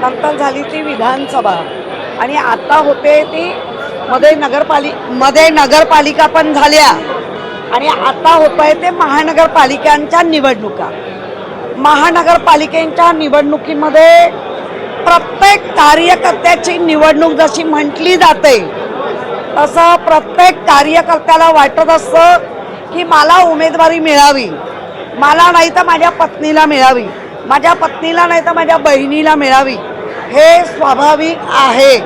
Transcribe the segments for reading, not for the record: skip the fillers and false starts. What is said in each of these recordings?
नंतर झाली ती विधानसभा आणि आता होते ती मध्ये नगरपालिका पण झाल्या आणि आता होत आहे ते महानगरपालिकांच्या निवडणुका. महानगरपालिकेच्या निवडणुकीमध्ये प्रत्येक कार्यकर्त्याची निवडणूक जशी म्हटली जाते तसं प्रत्येक कार्यकर्त्याला वाटत असतं की मला उमेदवारी मिळावी, मला नाही तर माझ्या पत्नीला मिळावी, माझ्या पत्नीला नाही तर माझ्या बहिणीला मिळावी. हे स्वाभाविक आहे,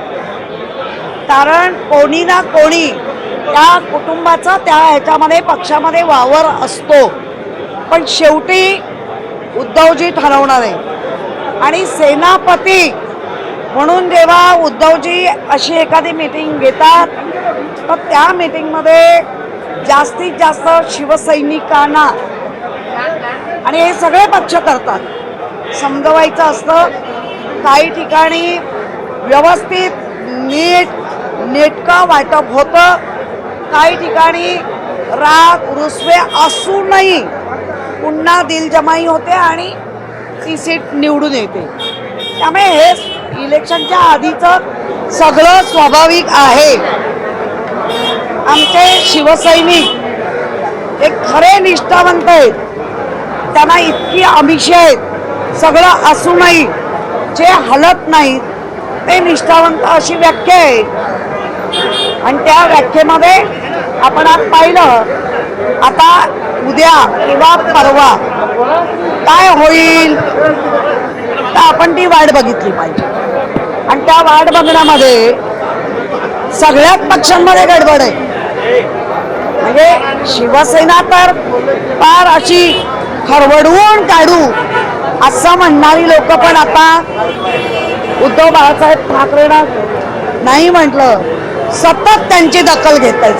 कारण कोणी ना कोणी त्या कुटुंबाचा त्या ह्याच्यामध्ये पक्षामध्ये वावर असतो. पण शेवटी उद्धवजी ठरवणार आहे आणि सेनापती म्हणून जेव्हा उद्धवजी अशी एखादी मीटिंग घेतात तर त्या मीटिंगमध्ये जास्तीत जास्त शिवसैनिकांना आणि हे सगळे पक्ष करतात समजवायचं असतं. काही ठिकाणी व्यवस्थित नेटकं वाटप होतं, काही ठिकाणी राग रुसवे असूनही पुन्हा दिलजमाई होते आणि ती सीट निवडून येते. त्यामुळे हे इलेक्शनच्या आधीचं सगळं स्वाभाविक आहे. आमचे शिवसैनिक एक खरे निष्ठावंत आहेत, त्यांना इतकी आमिषे आहेत, सगळं असूनही जे हलत नाहीत ते निष्ठावंत अशी व्याख्या आहे. आणि त्या व्याख्येमध्ये आपण आज पाहिलं, आता उद्या किंवा परवा काय होईल तर आपण ती वाट बघितली पाहिजे. आणि त्या वाट बघण्यामध्ये सगळ्याच पक्षांमध्ये गडबड आहे. म्हणजे शिवसेना तर फार अशी खरवडवून काढू असं म्हणणारी लोक पण आता उद्धव बाळासाहेब ठाकरेंना नाही म्हटलं, सतत त्यांची दखल घेत आहेत.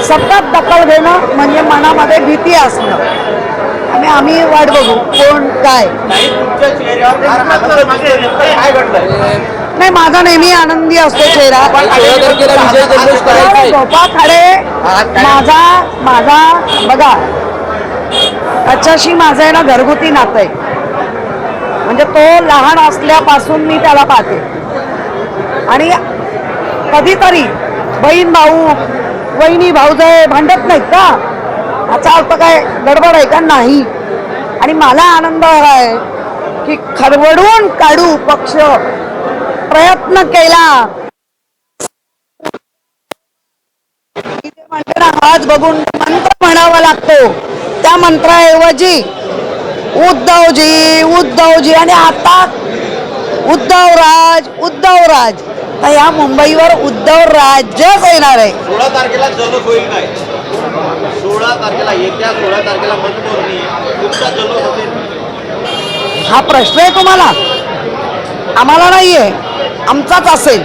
सतत दखल घेणं म्हणजे मनामध्ये भीती असणं. आणि आम्ही वाट बघू कोण काय. नाही, माझा नेहमी आनंदी असतो चेहरा. गोपा खाडे माझा बघा, त्याच्याशी माझं आहे ना घरगुती नातं आहे. म्हणजे तो लहान असल्यापासून मी त्याला पाहते आणि कधीतरी बहीण भाऊ वहिनी भाऊजाई भांडत नाहीत का, याचा अर्थ काय गडबड आहे का? नाही. आणि मला आनंद आहे की खरवडून काढू पक्ष प्रयत्न केला. म्हणते ना, हात बघून मंत्र म्हणावा लागतो, त्या मंत्राऐवजी उद्धवजी आणि आता उद्धवराज. तर या मुंबईवर उद्धव राज्यच येणार आहे. 16 तारखेला जल्लोष होईल काय? 16 तारखेला मतमोजणी तुमचा जल्लोष असेल? हा प्रश्न आहे तुम्हाला, आम्हाला नाहीये, आमचाच असेल.